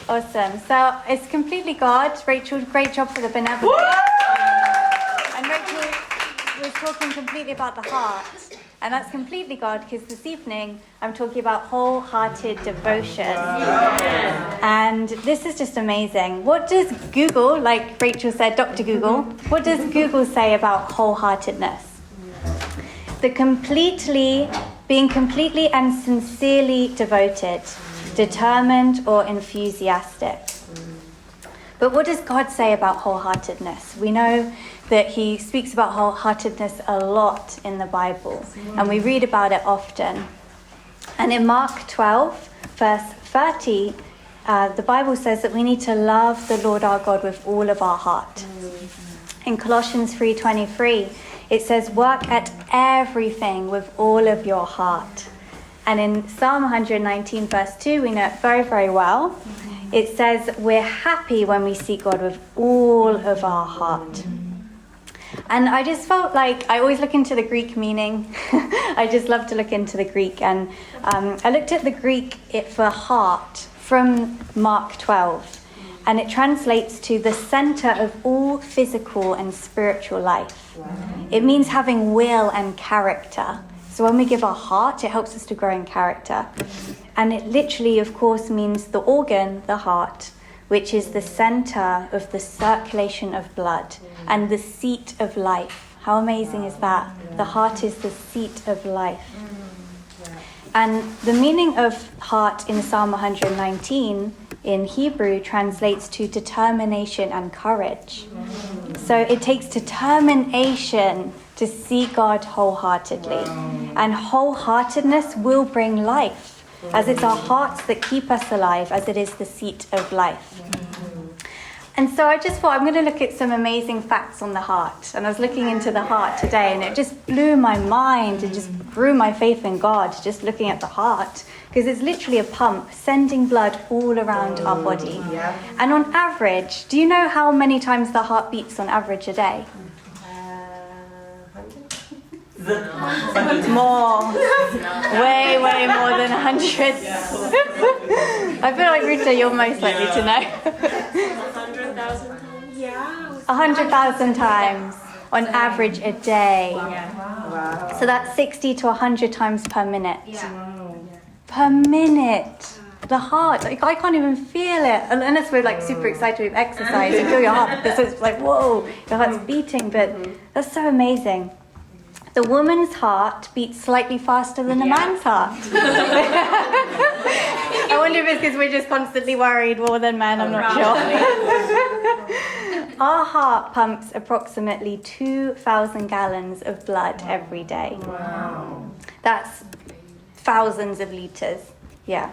Awesome. So it's completely God. Rachel, great job for the benevolence. And Rachel was talking completely about the heart. And that's completely God, because this evening I'm talking about wholehearted devotion. And this is just amazing. What does Google, like Rachel said, Dr. Google, what does Google say about wholeheartedness? Being completely and sincerely devoted, determined or enthusiastic. But what does God say about wholeheartedness? We know that he speaks about wholeheartedness a lot in the Bible, and we read about it often. And in Mark 12, verse 30, the Bible says that we need to love the Lord our God with all of our heart. In Colossians 3:23, it says, work at everything with all of your heart. And in Psalm 119, verse 2, we know it very, very well. It says, we're happy when we seek God with all of our heart. And I just felt like I always look into the Greek meaning. I just love to look into the Greek. And I looked at the Greek for heart from Mark 12. And it translates to the center of all physical and spiritual life. Wow. It means having will and character. So when we give our heart, it helps us to grow in character. And it literally, of course, means the organ, the heart, which is the center of the circulation of blood and the seat of life. How amazing is that? The heart is the seat of life. And the meaning of heart in Psalm 119 in Hebrew translates to determination and courage. So it takes determination to seek God wholeheartedly. And wholeheartedness will bring life, as it's our hearts that keep us alive, as it is the seat of life. And so I just thought I'm going to look at some amazing facts on the heart. And I was looking into the heart today, and it just blew my mind and just grew my faith in God, just looking at the heart. Because it's literally a pump sending blood all around our body. And on average, do you know how many times the heart beats on average a day? More. Way more than 100. I feel like, Rita, you're most likely to know. 100,000 times? Yeah. 100,000 times on average a day. Wow. So that's 60 to 100 times per minute. Yeah. Per minute. The heart, like, I can't even feel it unless we're like super excited with exercise. You feel your heart, because it's like, whoa, your heart's beating. But that's so amazing. The woman's heart beats slightly faster than the man's heart. I wonder if it's because we're just constantly worried more than men. I'm not sure. Our heart pumps approximately 2,000 gallons of blood every day. Wow. That's thousands of liters. Yeah.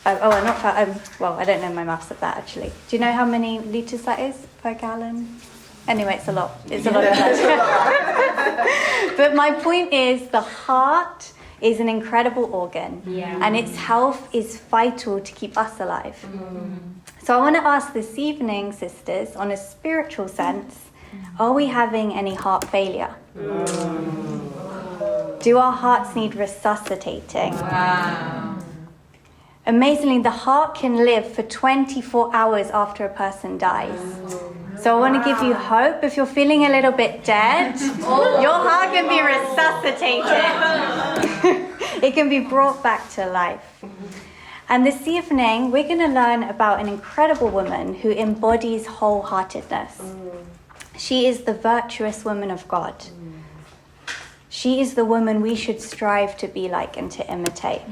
Well, I don't know my maths of that, actually. Do you know how many liters that is per gallon? Anyway, it's a lot. It's a lot of blood. But my point is, the heart is an incredible organ. And its health is vital to keep us alive. So I want to ask this evening, sisters, on a spiritual sense, are we having any heart failure? Do our hearts need resuscitating? Wow. Amazingly, the heart can live for 24 hours after a person dies. So I want to give you hope. If you're feeling a little bit dead, your heart can be resuscitated. It can be brought back to life. And this evening, we're going to learn about an incredible woman who embodies wholeheartedness. She is the virtuous woman of God. She is the woman we should strive to be like and to imitate.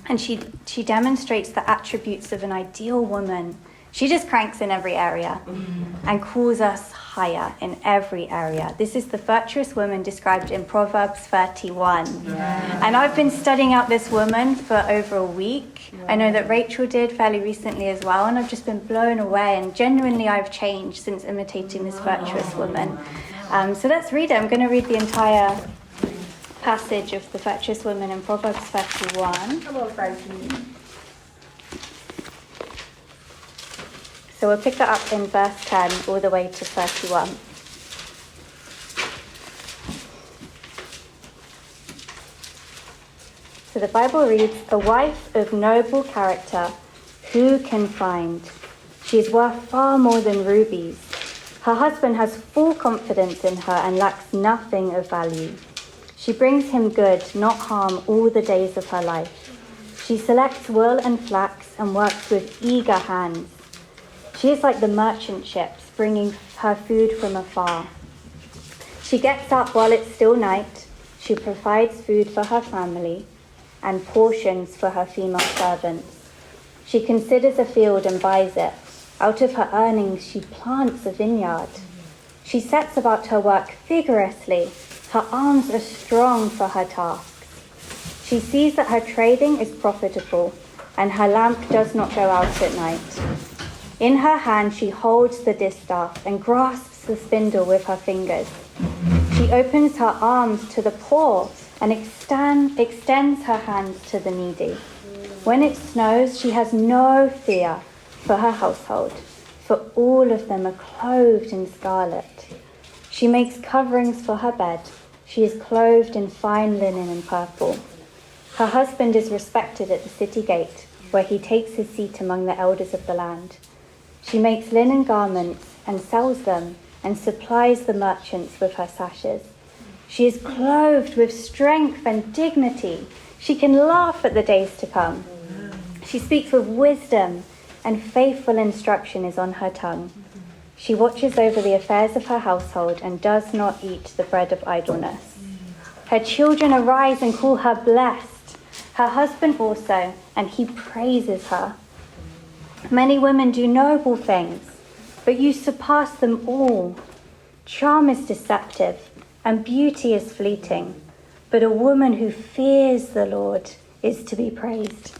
And she demonstrates the attributes of an ideal woman. She just cranks in every area and calls us higher in every area. This is the virtuous woman described in Proverbs 31. And I've been studying out this woman for over a week. I know that Rachel did fairly recently as well, and I've just been blown away, and genuinely I've changed since imitating this virtuous woman. So let's read it. I'm going to read the entire passage of the virtuous woman in Proverbs 31. Come on, Frankie. So we'll pick that up in verse 10 all the way to 31. So the Bible reads, "A wife of noble character who can find? She is worth far more than rubies. Her husband has full confidence in her and lacks nothing of value. She brings him good, not harm, all the days of her life. She selects wool and flax and works with eager hands. She is like the merchant ships, bringing her food from afar. She gets up while it's still night. She provides food for her family and portions for her female servants. She considers a field and buys it. Out of her earnings, she plants a vineyard. She sets about her work vigorously. Her arms are strong for her tasks. She sees that her trading is profitable, and her lamp does not go out at night. In her hand, she holds the distaff and grasps the spindle with her fingers. She opens her arms to the poor and extends her hands to the needy. When it snows, she has no fear for her household, for all of them are clothed in scarlet. She makes coverings for her bed. She is clothed in fine linen and purple. Her husband is respected at the city gate, where he takes his seat among the elders of the land. She makes linen garments and sells them and supplies the merchants with her sashes. She is clothed with strength and dignity. She can laugh at the days to come. She speaks with wisdom, and faithful instruction is on her tongue. She watches over the affairs of her household and does not eat the bread of idleness. Her children arise and call her blessed. Her husband also, and he praises her. Many women do noble things, but you surpass them all. Charm is deceptive, and beauty is fleeting, but a woman who fears the Lord is to be praised.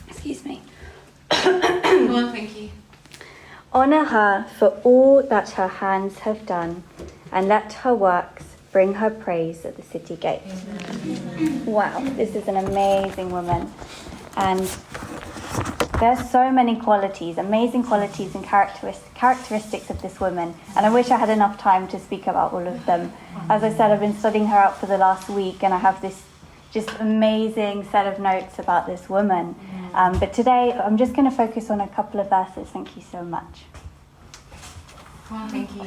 Excuse me. Well, thank you. Honor her for all that her hands have done, and let her works bring her praise at the city gate. Wow, this is an amazing woman. And there's so many qualities, amazing qualities and characteristics of this woman. And I wish I had enough time to speak about all of them. As I said, I've been studying her out for the last week, and I have this just amazing set of notes about this woman. But today, I'm just going to focus on a couple of verses. Thank you so much. Well, thank you.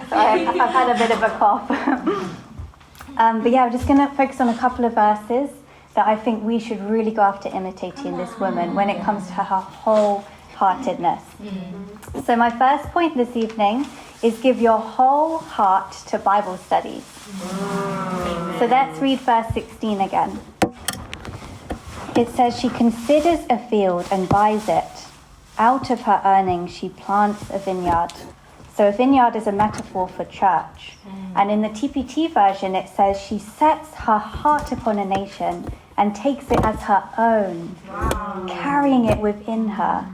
Sorry, I've had a bit of a cough. But yeah, I'm just going to focus on a couple of verses that I think we should really go after imitating this woman when it comes to her wholeheartedness. So my first point this evening is give your whole heart to Bible studies. So let's read verse 16 again. It says, she considers a field and buys it. Out of her earnings, she plants a vineyard. So a vineyard is a metaphor for church. And in the TPT version, it says she sets her heart upon a nation and takes it as her own, carrying it within her.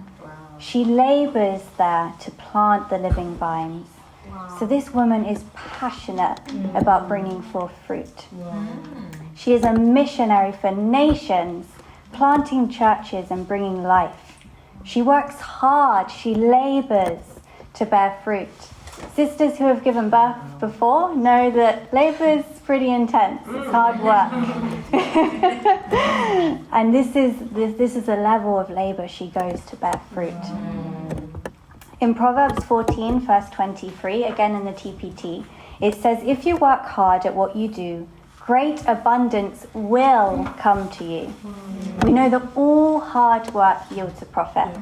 She labors there to plant the living vines. So this woman is passionate about bringing forth fruit. She is a missionary for nations, planting churches and bringing life. She works hard, she labors to bear fruit. Sisters who have given birth before know that labor is pretty intense. It's hard work. And this is a level of labor she goes to bear fruit. In Proverbs 14, verse 23, again in the TPT, it says, if you work hard at what you do, great abundance will come to you. We know that all hard work yields a profit.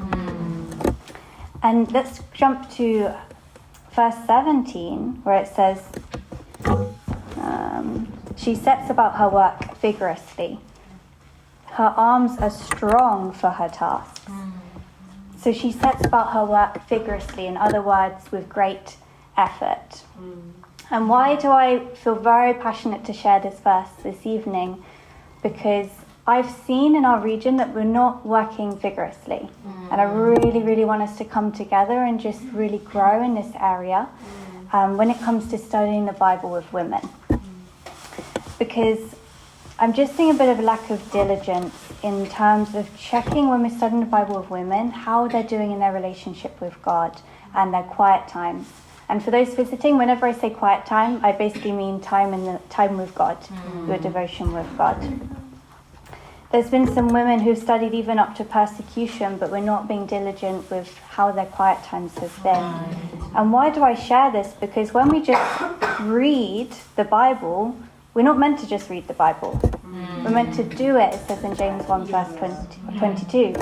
And let's jump to verse 17, where it says, she sets about her work vigorously. Her arms are strong for her tasks. So she sets about her work vigorously, in other words, with great effort. And why do I feel very passionate to share this verse this evening? Because I've seen in our region that we're not working vigorously. And I really, really want us to come together and just really grow in this area when it comes to studying the Bible with women. Because I'm just seeing a bit of a lack of diligence in terms of checking when we're studying the Bible with women, how they're doing in their relationship with God and their quiet times. And for those visiting, whenever I say quiet time, I basically mean time with God, your devotion with God. There's been some women who've studied even up to persecution, but we're not being diligent with how their quiet times have been. And why do I share this? Because when we just read the Bible, we're not meant to just read the Bible. We're meant to do it, it says in James 1 verse 22.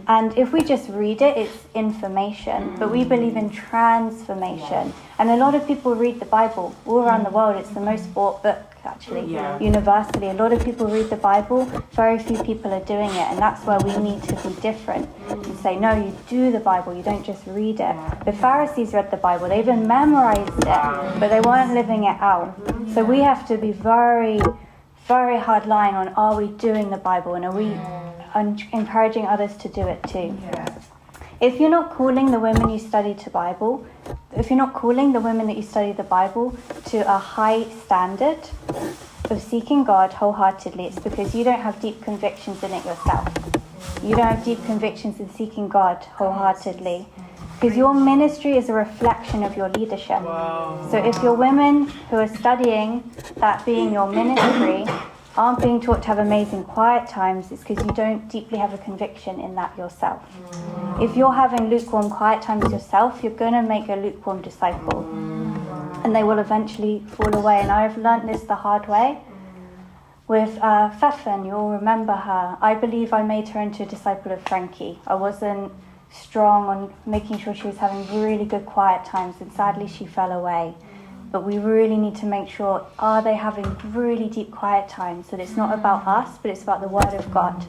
And if we just read it, it's information. But we believe in transformation. And a lot of people read the Bible all around the world. It's the most bought book, actually, universally. A lot of people read the Bible. Very few people are doing it. And that's where we need to be different and say, no, you do the Bible. You don't just read it. The Pharisees read the Bible. They even memorized it, but they weren't living it out. So we have to be very, very hard line on, are we doing the Bible? And are we encouraging others to do it too? If you're not calling the women you study to Bible, if you're not calling the women that you study the Bible to a high standard of seeking God wholeheartedly, it's because you don't have deep convictions in it yourself. You don't have deep convictions in seeking God wholeheartedly. Because your ministry is a reflection of your leadership. So if your women who are studying that being your ministry aren't being taught to have amazing quiet times, it's because you don't deeply have a conviction in that yourself. If you're having lukewarm quiet times yourself, you're going to make a lukewarm disciple. And they will eventually fall away. And I've learnt this the hard way with Feffen. You'll remember her. I believe I made her into a disciple of Frankie. I wasn't strong on making sure she was having really good quiet times, and sadly she fell away. But we really need to make sure, are they having really deep quiet times? That it's not about us, but it's about the Word of God.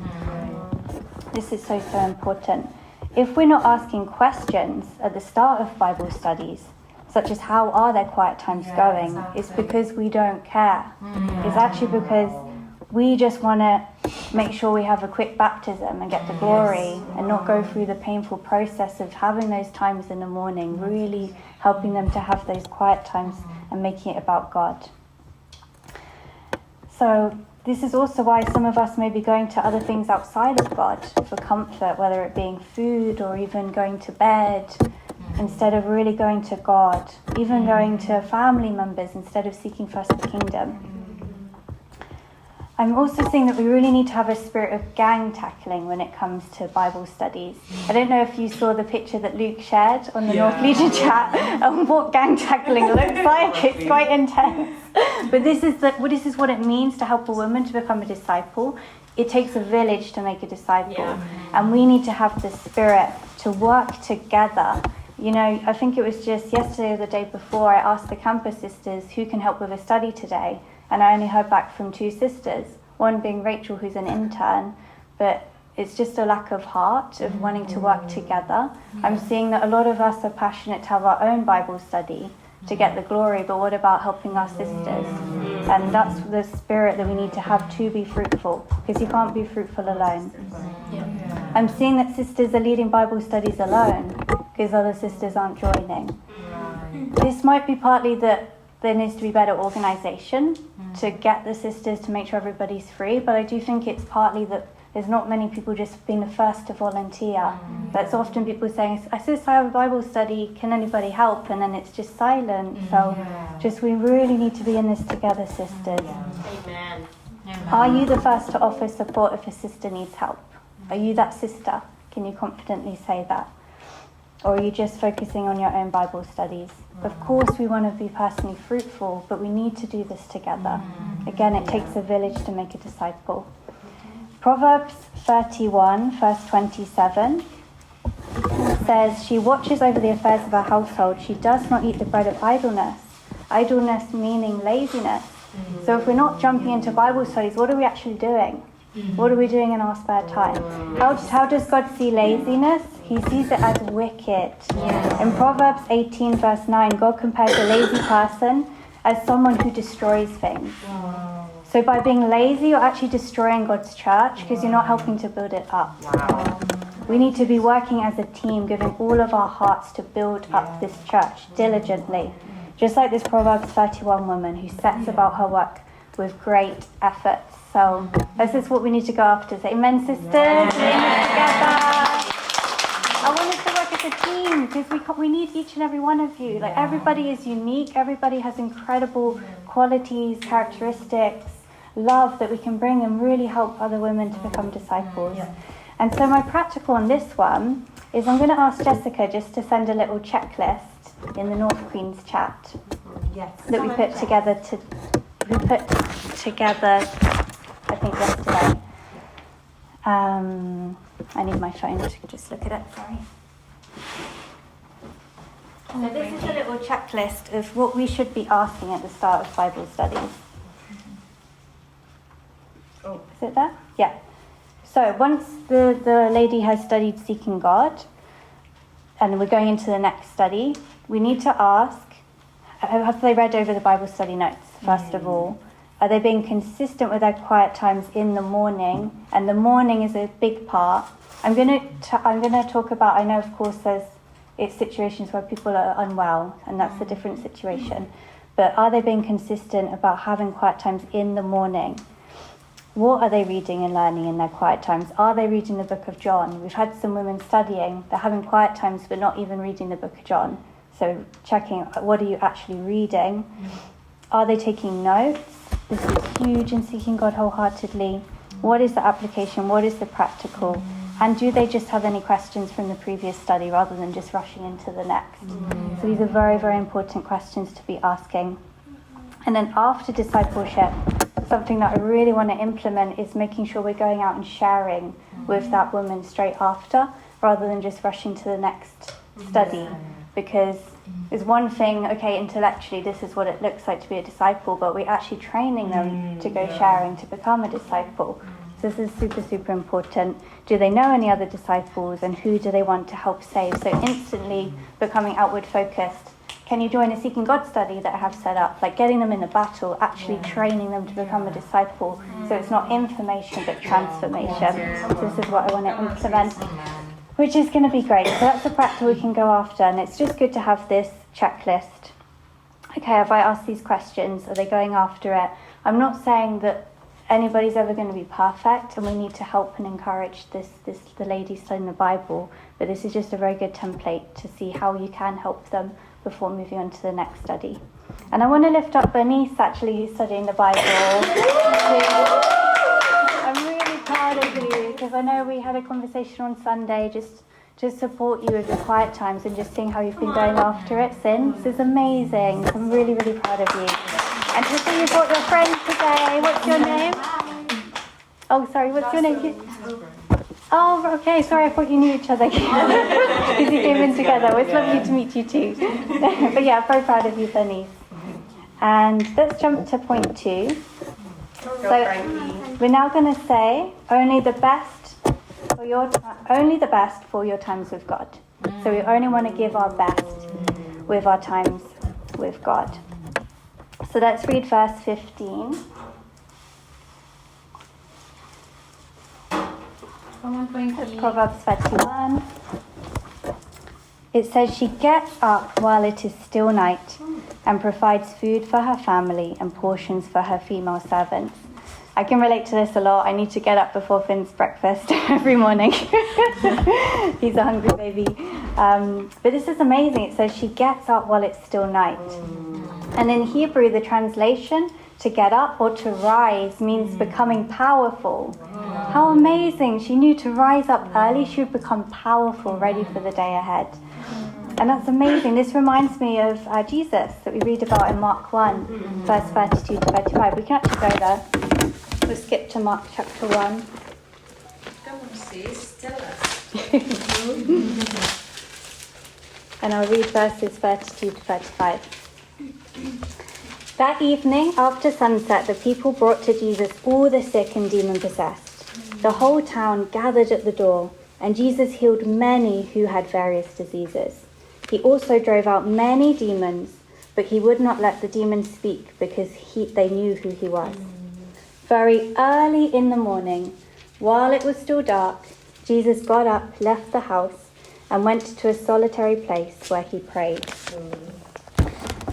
This is so, so important. If we're not asking questions at the start of Bible studies, such as how are their quiet times going, it's because we don't care. It's actually because we just want to make sure we have a quick baptism and get the glory and not go through the painful process of having those times in the morning, really helping them to have those quiet times and making it about God. So this is also why some of us may be going to other things outside of God for comfort, whether it being food or even going to bed instead of really going to God, even going to family members instead of seeking first the kingdom. I'm also seeing that we really need to have a spirit of gang tackling when it comes to Bible studies. I don't know if you saw the picture that Luke shared on the North Legion chat on what gang tackling looks like. It's quite intense. But this is what it means to help a woman to become a disciple. It takes a village to make a disciple. And we need to have the spirit to work together. You know, I think it was just yesterday or the day before, I asked the campus sisters who can help with a study today. And I only heard back from 2 sisters, one being Rachel, who's an intern, but it's just a lack of heart of wanting to work together. I'm seeing that a lot of us are passionate to have our own Bible study to get the glory, but what about helping our sisters? And that's the spirit that we need to have to be fruitful, because you can't be fruitful alone. I'm seeing that sisters are leading Bible studies alone, because other sisters aren't joining. This might be partly that there needs to be better organisation to get the sisters to make sure everybody's free, but I do think it's partly that there's not many people just being the first to volunteer. That's often people saying, I have a Bible study, can anybody help? And then it's just silent. So we really need to be in this together, sisters. Amen. Are you the first to offer support if a sister needs help? Are you that sister? Can you confidently say that? Or are you just focusing on your own Bible studies? Of course we want to be personally fruitful, but we need to do this together. Again, it takes a village to make a disciple. Proverbs 31, verse 27 says, she watches over the affairs of her household. She does not eat the bread of idleness. Idleness meaning laziness. So if we're not jumping into Bible studies, what are we actually doing? What are we doing in our spare time? How does God see laziness? He sees it as wicked. In Proverbs 18 verse 9, God compares a lazy person as someone who destroys things. So by being lazy, you're actually destroying God's church because you're not helping to build it up. We need to be working as a team, giving all of our hearts to build up this church diligently. Just like this Proverbs 31 woman who sets about her work with great efforts. So this is what we need to go after. Say amen, sisters. Together. I want us to work as a team because we need each and every one of you. Like everybody is unique. Everybody has incredible qualities, characteristics. love that we can bring and really help other women to become disciples. And so my practical on this one is I'm going to ask Jessica just to send a little checklist in the North Queens chat that we put together I think yesterday. I need my phone to just look at it, sorry. So this is a little checklist of what we should be asking at the start of Bible studies. Oh. Is it there? Yeah. So once the lady has studied seeking God, and we're going into the next study, we need to ask, have they read over the Bible study notes, first of all? Are they being consistent with their quiet times in the morning? And the morning is a big part. I'm going to talk about, I know of course it's situations where people are unwell, and that's a different situation. But are they being consistent about having quiet times in the morning? What are they reading and learning in their quiet times? Are they reading the book of John? We've had some women studying, they're having quiet times but not even reading the book of John. So checking, what are you actually reading? Are they taking notes? This is huge in seeking God wholeheartedly. What is the application? What is the practical? And do they just have any questions from the previous study rather than just rushing into the next? So these are very, very important questions to be asking. And then after discipleship, something that I really want to implement is making sure we're going out and sharing with that woman straight after, rather than just rushing to the next study. Because it's one thing, okay, intellectually this is what it looks like to be a disciple, but we're actually training them to go sharing to become a disciple. So this is super, super important. Do they know any other disciples, and who do they want to help save? So instantly becoming outward focused. Can you join a Seeking God study that I have set up? Like getting them in the battle, actually training them to become a disciple. So it's not information but transformation. So this is what I want to implement, which is going to be great. So that's the practical we can go after, and it's just good to have this checklist. Okay, have I asked these questions? Are they going after it? I'm not saying that anybody's ever going to be perfect, and we need to help and encourage the lady studying the Bible, but this is just a very good template to see how you can help them before moving on to the next study. And I want to lift up Bernice, actually, who's studying the Bible. I'm really proud of you, because I know we had a conversation on Sunday just to support you with your quiet times, and just seeing how you've been going after it since is amazing. I'm really, really proud of you. And to see you brought your friend today. What's your name? Oh, sorry, what's your name? Oh, okay, sorry, I thought you knew each other. Because you came in together. It's lovely to meet you too. But yeah, very proud of you, Bernice. And let's jump to point 2. So we're now going to say only the best for your times with God. So we only want to give our best with our times with God. So let's read verse 15. Proverbs 31. It says, she gets up while it is still night and provides food for her family and portions for her female servants. I can relate to this a lot. I need to get up before Finn's breakfast every morning. He's a hungry baby. But this is amazing. It says she gets up while it's still night. And in Hebrew, the translation to get up or to rise means becoming powerful. How amazing. She knew to rise up early, she would become powerful, ready for the day ahead. And that's amazing. This reminds me of Jesus that we read about in Mark 1, verse 32 to 35. We can actually go there. We'll skip to Mark chapter 1. Come on, sis, tell us. And I'll read verses 32 to 35. That evening, after sunset, the people brought to Jesus all the sick and demon-possessed. The whole town gathered at the door, and Jesus healed many who had various diseases. He also drove out many demons, but he would not let the demons speak because they knew who he was. Very early in the morning, while it was still dark, Jesus got up, left the house, and went to a solitary place where he prayed.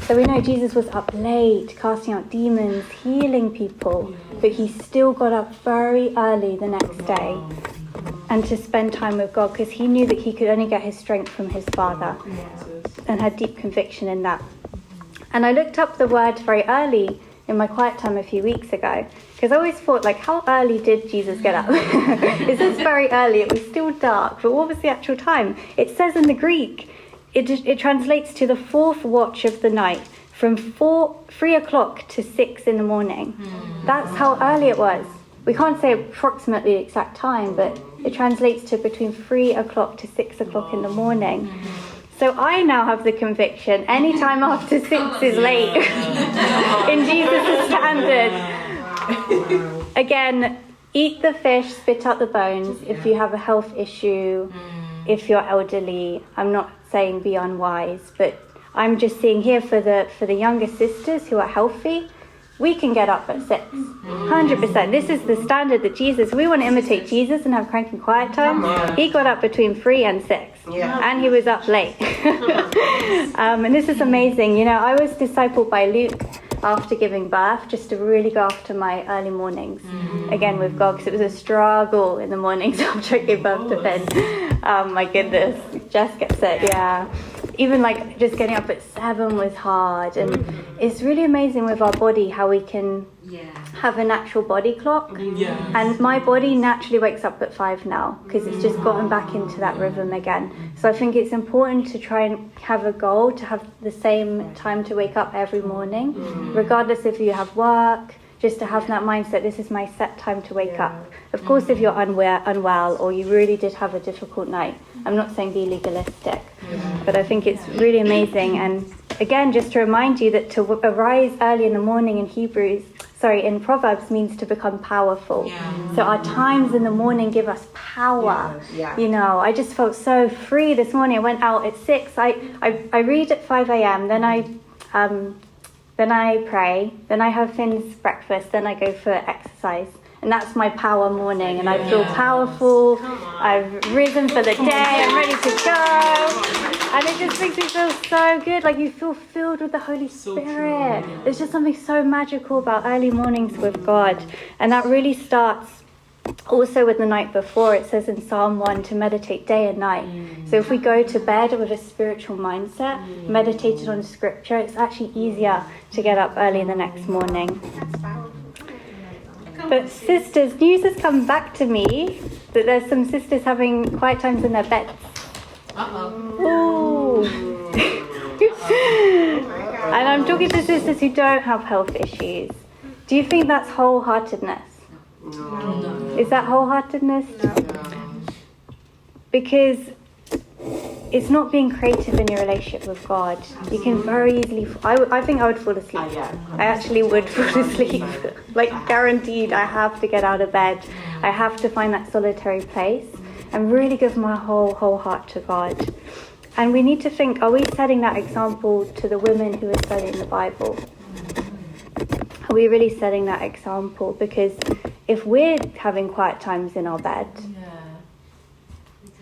So we know Jesus was up late, casting out demons, healing people, but he still got up very early the next day and to spend time with God, because he knew that he could only get his strength from his Father, and had deep conviction in that. And I looked up the word very early in my quiet time a few weeks ago, because I always thought, like, how early did Jesus get up? Is this very early? It was still dark, but what was the actual time? It says in the Greek, it translates to the fourth watch of the night, from 3 o'clock to 6 in the morning. That's how early it was. We can't say approximately the exact time, but it translates to between 3 o'clock to 6 o'clock in the morning. So I now have the conviction, any time after 6 is late in Jesus' standard. Again, eat the fish, spit out the bones if you have a health issue, if you're elderly. I'm not saying be unwise, but I'm just seeing here for the younger sisters who are healthy, we can get up at 6. 100%. This is the standard that Jesus, we want to imitate Jesus and have cranky quiet time. He got up between 3 and 6. And he was up late. And this is amazing. You know, I was discipled by Luke after giving birth, just to really go after my early mornings again with God, because it was a struggle in the mornings after I gave birth to Finn. My goodness, Jess gets it, yeah. Even like just getting up at 7 was hard, and it's really amazing with our body how we can have a natural body clock. And my body naturally wakes up at 5 now, because it's just gotten back into that rhythm again. So I think it's important to try and have a goal to have the same time to wake up every morning, regardless if you have work, just to have that mindset, this is my set time to wake up. Of course, if you're unwell or you really did have a difficult night, I'm not saying be legalistic, but I think it's really amazing. And again, just to remind you that to arise early in the morning in Proverbs means to become powerful. So our times in the morning give us power. You know, I just felt so free this morning. I went out at 6. I read at 5 a.m. Then I pray. Then I have Finn's breakfast. Then I go for exercise. And that's my power morning. And I feel powerful. I've risen for the day. I'm ready to go. And it just makes me feel so good. Like you feel filled with the Holy Spirit. There's just something so magical about early mornings with God. And that really starts also with the night before. It says in Psalm 1 to meditate day and night. So if we go to bed with a spiritual mindset, meditated on scripture, it's actually easier to get up early in the next morning. But sisters, news has come back to me that there's some sisters having quiet times in their beds. Ooh. And I'm talking to sisters who don't have health issues. Do you think that's wholeheartedness? No. Is that wholeheartedness? No. Because it's not being creative in your relationship with God. You can very easily... I think I would fall asleep. I actually would fall asleep. Like, guaranteed, I have to get out of bed. I have to find that solitary place and really give my whole heart to God. And we need to think, are we setting that example to the women who are studying the Bible? Are we really setting that example? Because if we're having quiet times in our bed,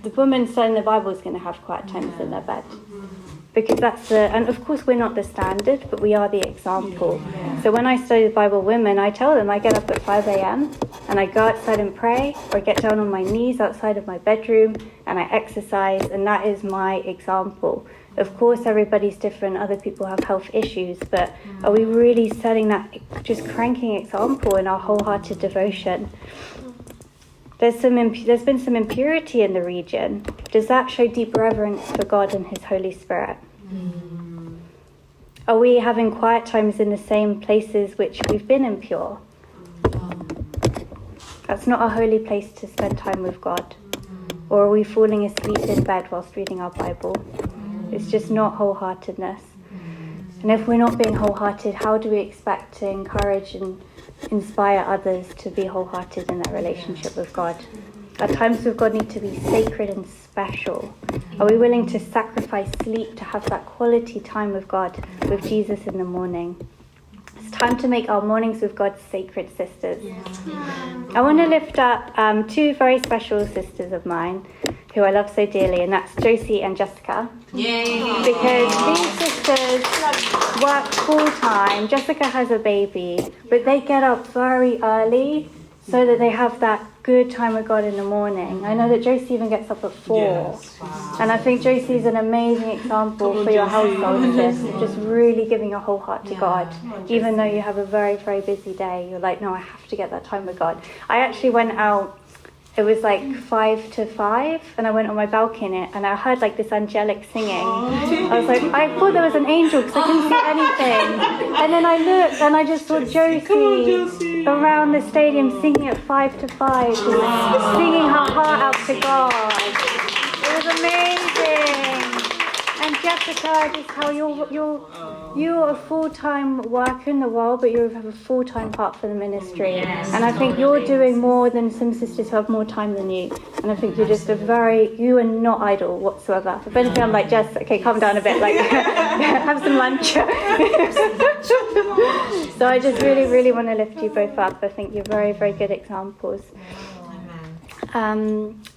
the woman studying the Bible is going to have quiet times in their bed. Because that's and of course we're not the standard, but we are the example. So when I study the Bible women, I tell them I get up at 5 a.m. and I go outside and pray, or I get down on my knees outside of my bedroom and I exercise, and that is my example. Of course, everybody's different. Other people have health issues, but are we really setting that just cranking example in our wholehearted devotion? There's been some impurity in the region. Does that show deep reverence for God and His Holy Spirit? Are we having quiet times in the same places which we've been impure? That's not a holy place to spend time with God. Or are we falling asleep in bed whilst reading our Bible? It's just not wholeheartedness. And if we're not being wholehearted, how do we expect to encourage and inspire others to be wholehearted in their relationship with God? Our times with God need to be sacred and special. Are we willing to sacrifice sleep to have that quality time with God, with Jesus in the morning? It's time to make our mornings with God sacred, sisters. I want to lift up two very special sisters of mine who I love so dearly, and that's Josie and Jessica. Because these sisters work full time. Jessica has a baby, but they get up very early so that they have that good time with God in the morning. I know that Josie even gets up at 4. Yes. And I think Josie's an amazing example for your household of this, just really giving your whole heart to God. Even though you have a very, very busy day, you're like, no, I have to get that time with God. I actually went out, it was like 5 to 5, and I went on my balcony and I heard like this angelic singing. I was like, I thought there was an angel because I couldn't see anything. And then I looked and I just saw Josie around the stadium singing at 4 to 5, just singing her heart out to God. It was amazing. And Jessica, just how you're a full-time worker in the world, but you have a full-time heart for the ministry. Yes, and I think you're doing more than some sisters who have more time than you. And I think you're just you are not idle whatsoever. If anything, I'm like, Jess, okay, calm down a bit, like, have some lunch. So I just really, really want to lift you both up. I think you're very, very good examples.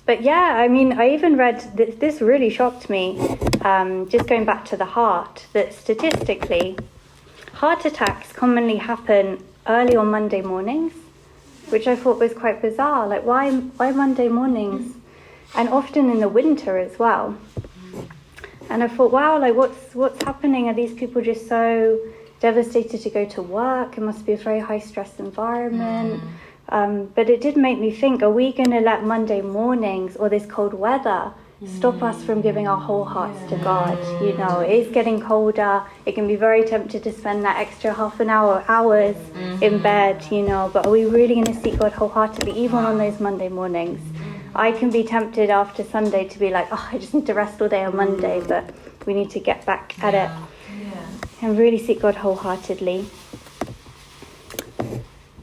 But yeah, I mean, I even read, this really shocked me, just going back to the heart, that statistically, heart attacks commonly happen early on Monday mornings, which I thought was quite bizarre. Like, why Monday mornings? And often in the winter as well. And I thought, wow, like, what's happening? Are these people just so devastated to go to work? It must be a very high-stress environment. But it did make me think, are we going to let Monday mornings or this cold weather stop us from giving our whole hearts to God? You know, it is getting colder. It can be very tempted to spend that extra half an hour, hours in bed, you know, but are we really going to seek God wholeheartedly, even on those Monday mornings? I can be tempted after Sunday to be like, oh, I just need to rest all day on Monday, but we need to get back at it and really seek God wholeheartedly.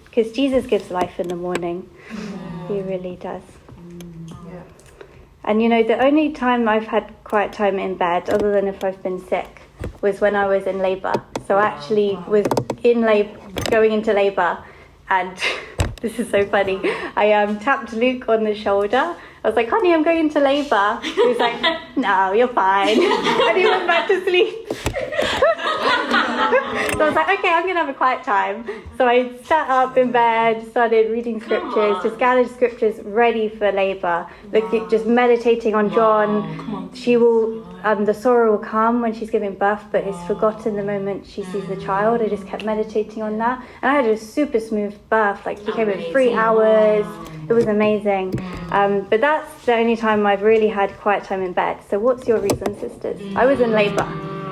Because Jesus gives life in the morning. He really does. And you know, the only time I've had quiet time in bed, other than if I've been sick, was when I was in labour. So I actually was in going into labour, and this is so funny. I tapped Luke on the shoulder. I was like, honey, I'm going into labour. He was like, no, you're fine. And he went back to sleep. So I was like, okay, I'm going to have a quiet time. So I sat up in bed, started reading scriptures, just gathered scriptures ready for labour. Just meditating on John. The sorrow will come when she's giving birth, but it's forgotten the moment she sees the child. I just kept meditating on that. And I had a super smooth birth. Like, she came in 3 hours. It was amazing. But that's the only time I've really had quiet time in bed. So what's your reason, sisters? I was in labour.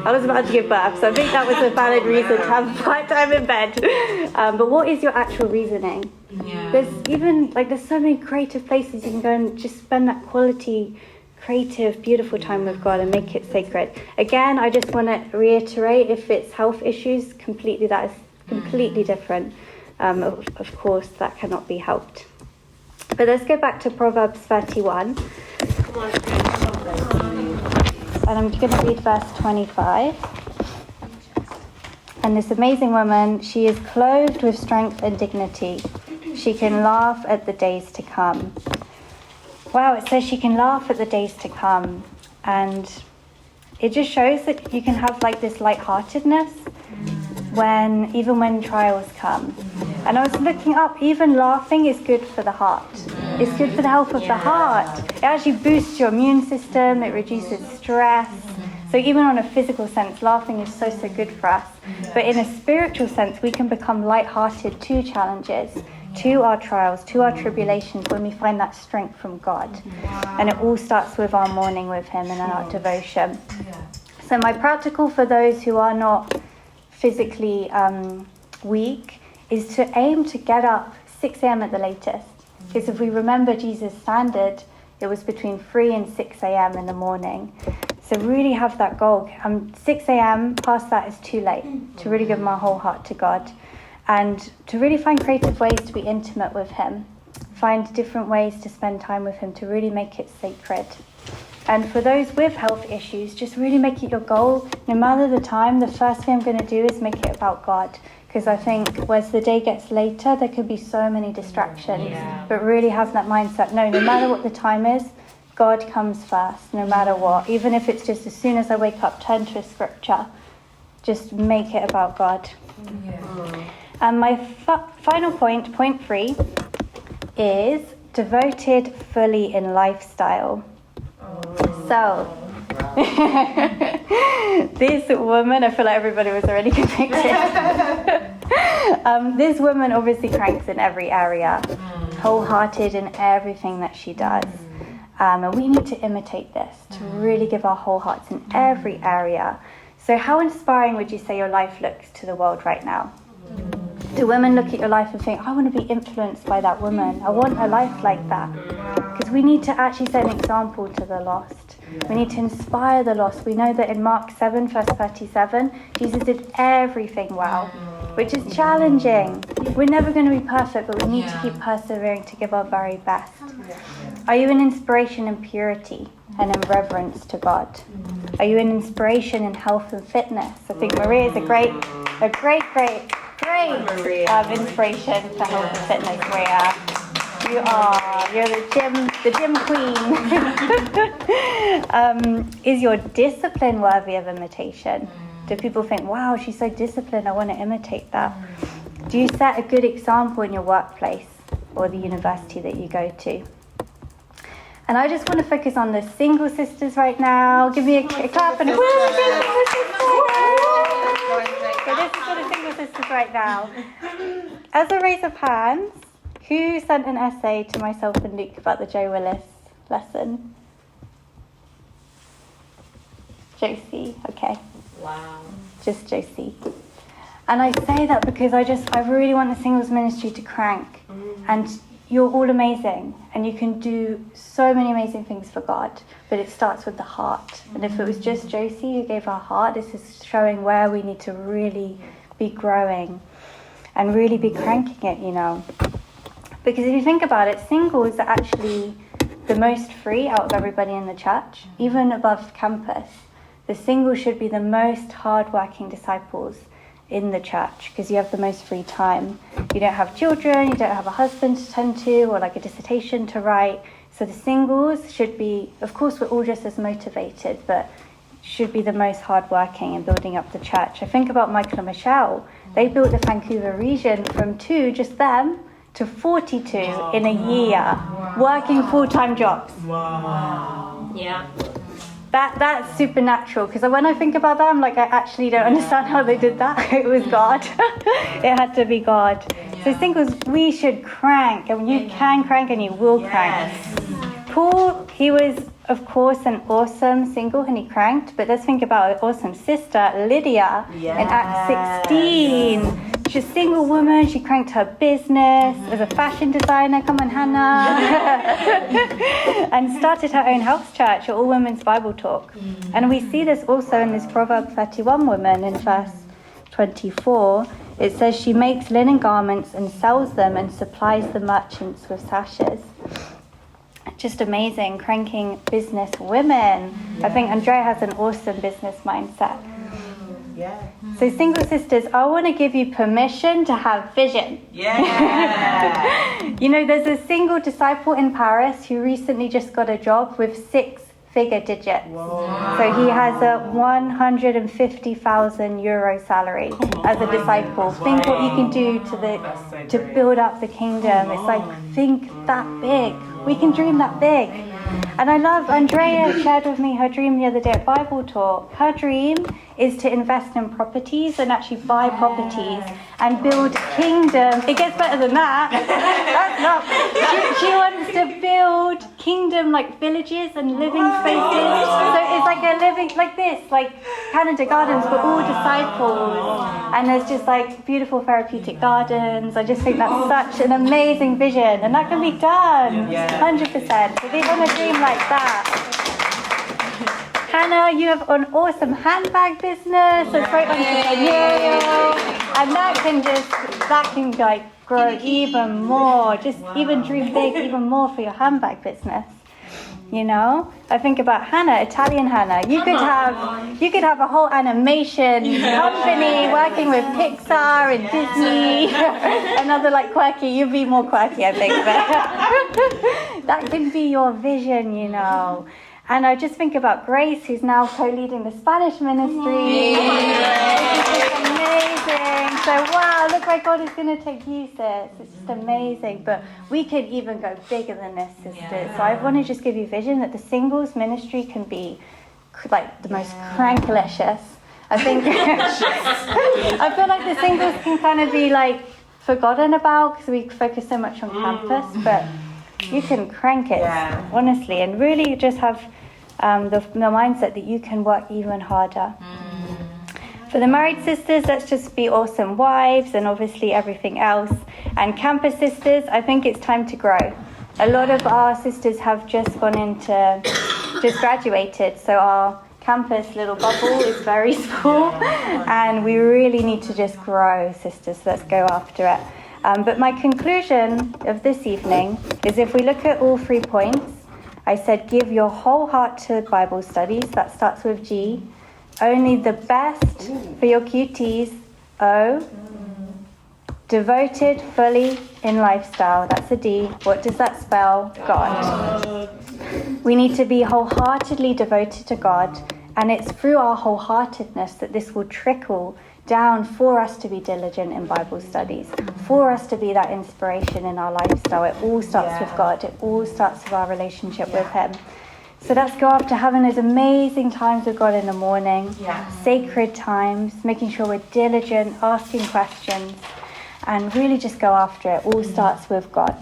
I was about to give birth, so I think that was a valid reason to have quiet time in bed. But what is your actual reasoning? There's so many creative places you can go and just spend that quality, creative, beautiful time with God and make it sacred. Again, I just want to reiterate, if it's health issues, that is completely different. Of course, that cannot be helped. But let's go back to Proverbs 31. And I'm going to read verse 25. And this amazing woman, she is clothed with strength and dignity. She can laugh at the days to come. Wow, it says she can laugh at the days to come. And it just shows that you can have like this lightheartedness even when trials come. And I was looking up, even laughing is good for the heart. It's good for the health of the heart. It actually boosts your immune system. It reduces stress. So even on a physical sense, laughing is so good for us. But in a spiritual sense, we can become lighthearted to challenges, to our trials, to our tribulations, when we find that strength from God. And it all starts with our morning with Him and our devotion. So my practical for those who are not physically weak is to aim to get up 6 a.m. at the latest. Because if we remember Jesus' standard, it was between 3 and 6 a.m. in the morning. So really have that goal. 6 a.m., past that is too late to really give my whole heart to God. And to really find creative ways to be intimate with Him. Find different ways to spend time with Him to really make it sacred. And for those with health issues, just really make it your goal. No matter the time, the first thing I'm going to do is make it about God. Because I think as the day gets later, there could be so many distractions. But really have that mindset. No matter what the time is, God comes first, no matter what. Even if it's just as soon as I wake up, turn to a scripture. Just make it about God. And my final point 3, is devoted fully in lifestyle. So, this woman, I feel like everybody was already convicted. This woman obviously cranks in every area, wholehearted in everything that she does. And we need to imitate this, to really give our whole hearts in every area. So how inspiring would you say your life looks to the world right now? Do women look at your life and think, I want to be influenced by that woman. I want a life like that. Because we need to actually set an example to the lost. We need to inspire the lost. We know that in Mark 7, verse 37, Jesus did everything well, which is challenging. We're never going to be perfect, but we need to keep persevering to give our very best. Are you an inspiration in purity and in reverence to God? Are you an inspiration in health and fitness? I think Maria is a great inspiration for health and fitness, Maria. You're the gym queen. Is your discipline worthy of imitation? Do people think, wow, she's so disciplined, I want to imitate that? Do you set a good example in your workplace or the university that you go to? And I just want to focus on the single sisters right now. Give me a clap and a woo! So this is for the single sisters right now. As a raise of hands, who sent an essay to myself and Luke about the Joe Willis lesson? Josie, okay. Wow. Just Josie. And I say that because I really want the singles ministry to crank. And you're all amazing, and you can do so many amazing things for God, but it starts with the heart. And if it was just Josie who gave her heart, this is showing where we need to really be growing and really be cranking it, you know. Because if you think about it, singles are actually the most free out of everybody in the church, even above campus. The singles should be the most hardworking disciples in the church because you have the most free time. You don't have children, you don't have a husband to tend to, or like a dissertation to write. So the singles should be, of course we're all just as motivated, but should be the most hardworking in building up the church. I think about Michael and Michelle. They built the Vancouver region from 2, just them, to 42 in a year, working full-time jobs. Wow. Yeah. That's supernatural, because when I think about that, I'm like, I actually don't understand how they did that. It was God. It had to be God. So singles, we should crank, and you can crank and you will crank. Paul, he was, of course, an awesome single and he cranked, but let's think about an awesome sister, Lydia, in Acts 16. She's a single woman, she cranked her business as a fashion designer, come on Hannah, and started her own house church, an all-women's Bible talk. And we see this also in this Proverb 31 woman in verse 24. It says she makes linen garments and sells them and supplies the merchants with sashes. Just amazing, cranking business women. I think Andrea has an awesome business mindset. Yeah. So single sisters, I want to give you permission to have vision. Yeah. You know, there's a single disciple in Paris who recently just got a job with 6-figure digits. Whoa. So he has a 150,000 euro salary as a disciple. Think what you can do to build up the kingdom. It's like, think that big. We can dream that big. And I love, Andrea shared with me her dream the other day at Bible Talk. Her dream is to invest in properties and actually buy properties and build kingdom. It gets better than that. That's not. She wants to build kingdom like villages and living spaces. So it's like a living, like this, like Canada Gardens for all disciples. And there's just like beautiful therapeutic gardens. I just think that's such an amazing vision. And that can be done, 100%. So they want a dream like that. Hannah, you have an awesome handbag business. It's very entrepreneurial, and that can like grow even more. Just even dream big, even more for your handbag business. You know, I think about Hannah, Italian Hannah. You could have a whole animation company working with Pixar and Disney. Another like quirky. You'd be more quirky, I think. But that can be your vision, you know. And I just think about Grace, who's now co-leading the Spanish ministry. amazing. So wow, look where God is going to use this. It's just amazing. But we could even go bigger than this, sisters. So I want to just give you vision that the singles ministry can be like the most crankalicious. I think I feel like the singles can kind of be like forgotten about because we focus so much on campus, but you can crank it, honestly, and really just have the mindset that you can work even harder. For the married sisters, let's just be awesome wives and obviously everything else. And campus sisters, I think it's time to grow. A lot of our sisters have just graduated, so our campus little bubble is very small, and we really need to just grow, sisters. So let's go after it. But my conclusion of this evening is if we look at all 3 points, I said give your whole heart to Bible studies. That starts with G. Only the best for your QTs. O. Devoted fully in lifestyle. That's a D. What does that spell? God. We need to be wholeheartedly devoted to God, and it's through our wholeheartedness that this will trickle down for us to be diligent in Bible studies, for us to be that inspiration in our lifestyle. It all starts with God. It all starts with our relationship with Him. So let's go after having those amazing times with God in the morning, sacred times, making sure we're diligent, asking questions, and really just go after it. All starts with God.